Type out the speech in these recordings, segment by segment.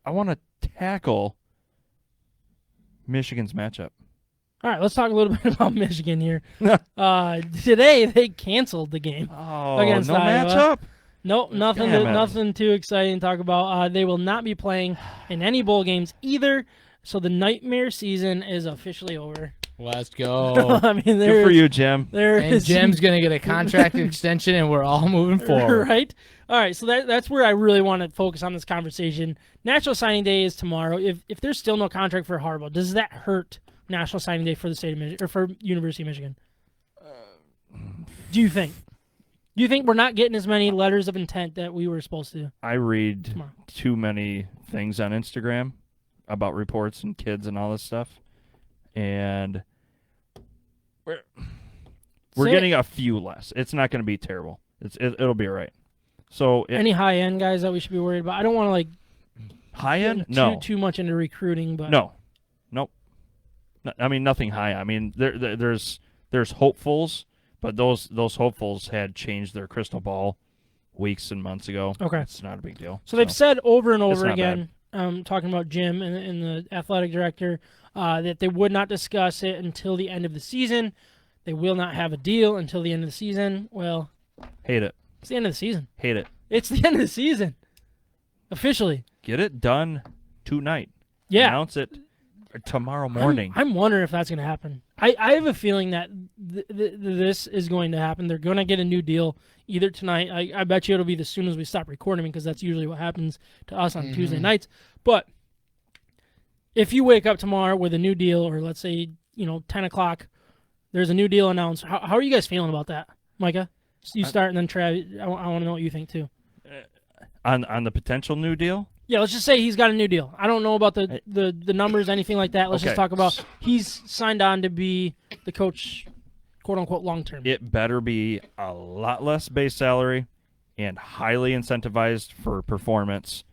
I want to tackle Michigan's matchup. All right, let's talk a little bit about Michigan here. Today they canceled the game. Against no Iowa. matchup? Nope, nothing too exciting to talk about. They will not be playing in any bowl games either, so the nightmare season is officially over. Let's go. I mean, Good for you, Jim. And Jim's going to get a contract extension, and we're all moving forward. Right? All right, so that's where I really want to focus on this conversation. National Signing Day is tomorrow. If there's still no contract for Harbaugh, does that hurt National Signing Day for the state of Michigan or for University of Michigan? Do you think? Do you think we're not getting as many letters of intent that we were supposed to? I read too many things on Instagram about reports and kids and all this stuff, and we're getting a few less. It's not going to be terrible. It'll be all right. So any high end guys that we should be worried about? I don't want to high end. Too much into recruiting, but nope. I mean nothing high. I mean there's hopefuls, but those hopefuls had changed their crystal ball weeks and months ago. Okay, it's not a big deal. So they've said over and over again, talking about Jim and the athletic director, that they would not discuss it until the end of the season. They will not have a deal until the end of the season. Well, hate it. It's the end of the season. Hate it. It's the end of the season. Officially. Get it done tonight. Yeah. Announce it tomorrow morning. I'm wondering if that's going to happen. I have a feeling that this is going to happen. They're going to get a new deal either tonight. I bet you it'll be as soon as we stop recording because that's usually what happens to us on Tuesday nights. But if you wake up tomorrow with a new deal, or let's say, 10 o'clock, there's a new deal announced. How are you guys feeling about that, Micah? You start, and then Trav, I want to know what you think, too. On the potential new deal? Yeah, let's just say he's got a new deal. I don't know about the numbers, anything like that. Let's just talk about he's signed on to be the coach, quote-unquote, long-term. It better be a lot less base salary and highly incentivized for performance.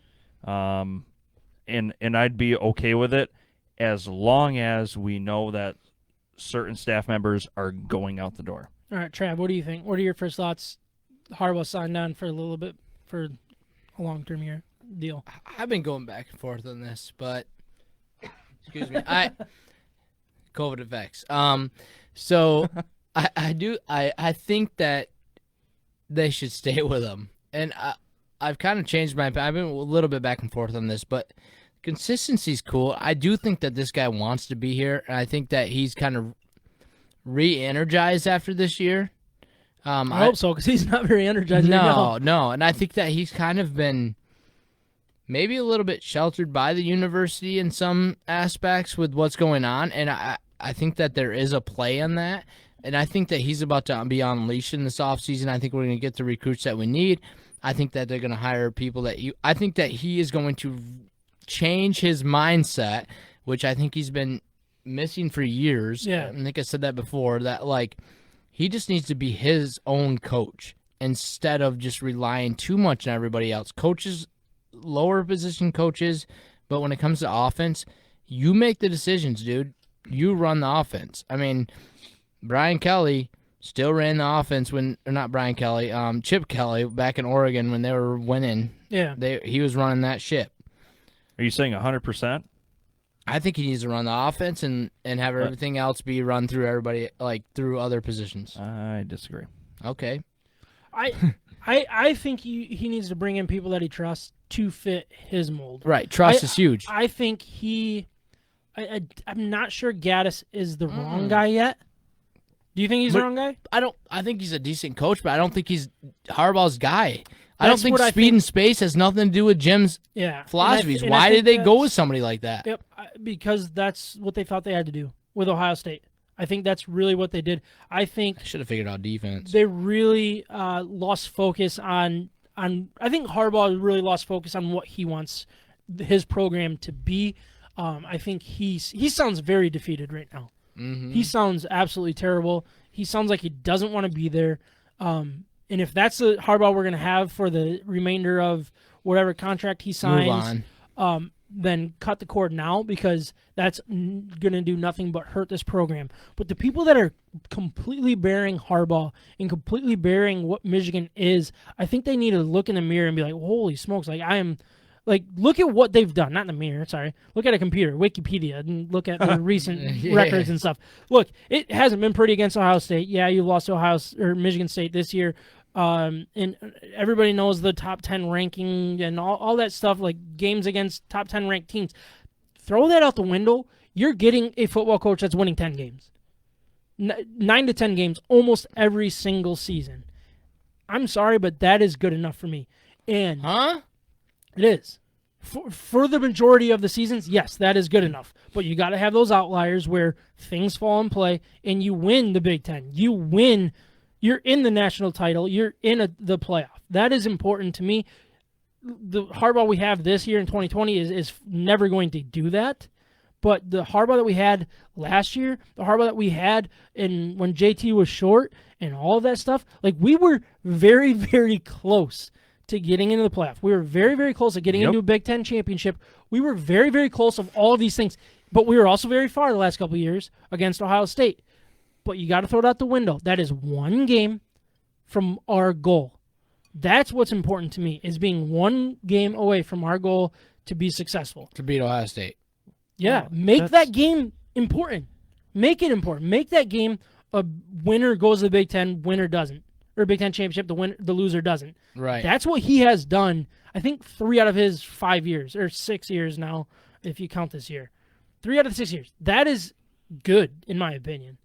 And I'd be okay with it as long as we know that certain staff members are going out the door. All right, Trav, what do you think? What are your first thoughts? Harbaugh signed on for a little bit for a long-term year deal. I've been going back and forth on this, but excuse me, COVID effects. So I think that they should stay with him, and I've kind of changed my opinion. I've been a little bit back and forth on this, but consistency's cool. I do think that this guy wants to be here, and I think that he's kind of re-energized after this year. I hope so, because he's not very energized. No, and I think that he's kind of been maybe a little bit sheltered by the university in some aspects with what's going on, and I think that there is a play in that, and I think that he's about to be unleashed in this offseason. I think we're going to get the recruits that we need. I think that they're going to hire people that I think that he is going to change his mindset, which I think he's been missing for years. Yeah. I think I said that before, that like he just needs to be his own coach instead of just relying too much on everybody else. Coaches, lower position coaches, but when it comes to offense, you make the decisions, dude. You run the offense. I mean, Brian Kelly still ran the offense Chip Kelly back in Oregon when they were winning. Yeah. He was running that ship. Are you saying 100%? I think he needs to run the offense and have everything else be run through everybody, like through other positions. I disagree. Okay. I think he needs to bring in people that he trusts to fit his mold. Right. Trust is huge. I think I'm not sure Gaddis is the wrong guy yet. Do you think he's the wrong guy? I think he's a decent coach, but I don't think he's Harbaugh's guy. I don't think speed and space has nothing to do with Jim's philosophies. Why did they go with somebody like that? Yep, because that's what they thought they had to do with Ohio State. I think that's really what they did. I should have figured out defense. They really lost focus on. I think Harbaugh really lost focus on what he wants his program to be. I think he sounds very defeated right now. Mm-hmm. He sounds absolutely terrible. He sounds like he doesn't want to be there. And if that's the Harbaugh we're going to have for the remainder of whatever contract he signs, then cut the cord now, because that's going to do nothing but hurt this program. But the people that are completely bearing Harbaugh and completely bearing what Michigan is, I think they need to look in the mirror and be like, holy smokes, like I am Like, look at what they've done. Not in the mirror, sorry. Look at a computer, Wikipedia, and look at the recent records and stuff. Look, it hasn't been pretty against Ohio State. Yeah, you lost to Michigan State this year. And everybody knows the top 10 ranking and all that stuff, like games against top 10 ranked teams. Throw that out the window. You're getting a football coach that's winning 10 games. 9 to 10 games almost every single season. I'm sorry, but that is good enough for me. And it is. For the majority of the seasons, yes, that is good enough. But you got to have those outliers where things fall in play and you win the Big Ten. You win. You're in the national title. You're in the playoff. That is important to me. The Harbaugh we have this year in 2020 is never going to do that. But the Harbaugh that we had last year, the Harbaugh that we had when JT was short and all of that stuff, like we were very, very close to getting into the playoff. We were very, very close to getting into a Big Ten championship. We were very, very close of all of these things. But we were also very far the last couple of years against Ohio State. But you got to throw it out the window. That is one game from our goal. That's what's important to me, is being one game away from our goal to be successful. To beat Ohio State. Yeah, make that game important. Make it important. Make that game a winner goes to the Big Ten, winner doesn't. Or Big Ten championship, the loser doesn't. Right. That's what he has done, I think, 3 out of his 5 years, or 6 years now, if you count this year. 3 out of the 6 years. That is good, in my opinion.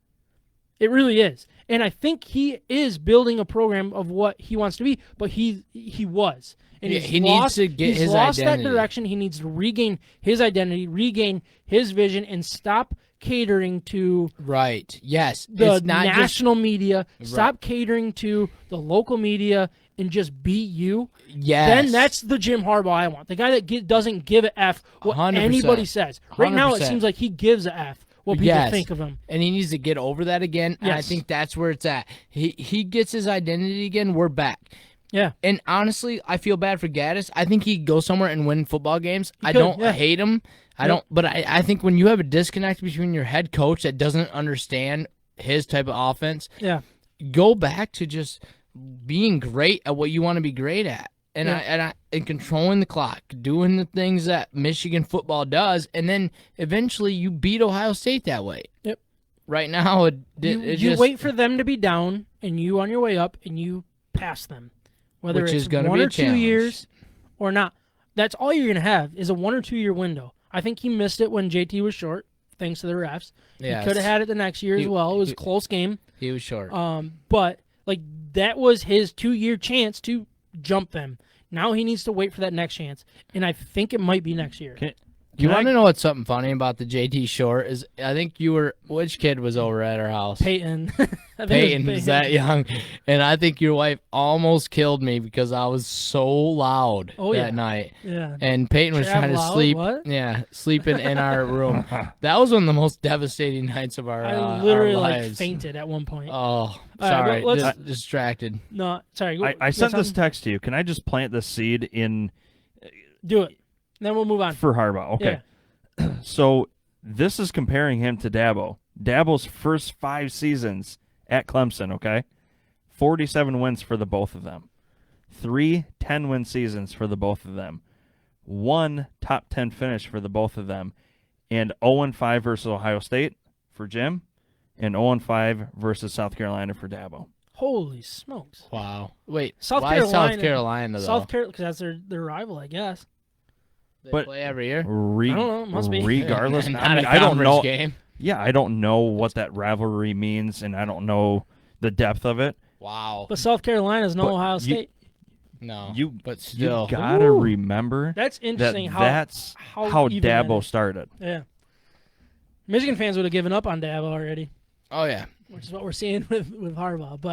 It really is. And I think he is building a program of what he wants to be, but he was. And he needs to get his lost identity. That direction. He needs to regain his identity, regain his vision, and stop catering to right. Yes. the it's not national just, media. right. Stop catering to the local media and just be you. Yes. Then that's the Jim Harbaugh I want. The guy that doesn't give a F what 100%. anybody says. Right now it 100%. seems like he gives a F what people think of him. And he needs to get over that again. And I think that's where it's at. He gets his identity again. We're back. Yeah. And honestly, I feel bad for Gaddis. I think he'd go somewhere and win football games. I don't hate him. But I think when you have a disconnect between your head coach that doesn't understand his type of offense, go back to just being great at what you want to be great at. And controlling the clock, doing the things that Michigan football does, and then eventually you beat Ohio State that way. Yep. Right now, you wait for them to be down, and you on your way up, and you pass them. Whether Which it's is gonna 1 be a or 2 challenge. years or not. That's all you're going to have is a 1 or 2 year window. I think he missed it when JT was short, thanks to the refs. Yes. He could have had it the next year as well. It was a close game. He was short. But like that was his 2-year chance to jump them. Now he needs to wait for that next chance, and I think it might be next year. You want to know what's something funny about the JT short is I think which kid was over at our house? Peyton. I think Peyton it was that young, and I think your wife almost killed me because I was so loud that night. Yeah. And Peyton was trying to loud? sleep. What? Yeah, sleeping in our room. That was one of the most devastating nights of our I literally our lives. fainted at one point. Oh, right, sorry, let's- distracted. No, sorry. Go, I sent this text to you. Can I just plant this seed in Do it. Then we'll move on. for Harbaugh? Okay. Yeah. So this is comparing him to Dabo. Dabo's first 5 seasons at Clemson, okay? 47 wins for the both of them. 3 10-win seasons for the both of them. 1 top 10 finish for the both of them. And 0-5 versus Ohio State for Jim, and 0-5 versus South Carolina for Dabo. Holy smokes. Wow. Wait, South why Carolina, South Carolina though? South Carolina, because that's their rival, I guess. They but- play every year. I don't know. It must be. Regardless, Not I mean, a I don't conference know. Game. Yeah, I don't know what that rivalry means, and I don't know the depth of it. Wow. But South Carolina's no But Ohio you- State. No. You but still. you gotta Ooh. remember That's interesting that's how even that Dabo is. started. Yeah. Michigan fans would have given up on Dabo already, Oh yeah. which is what we're seeing with Harbaugh. But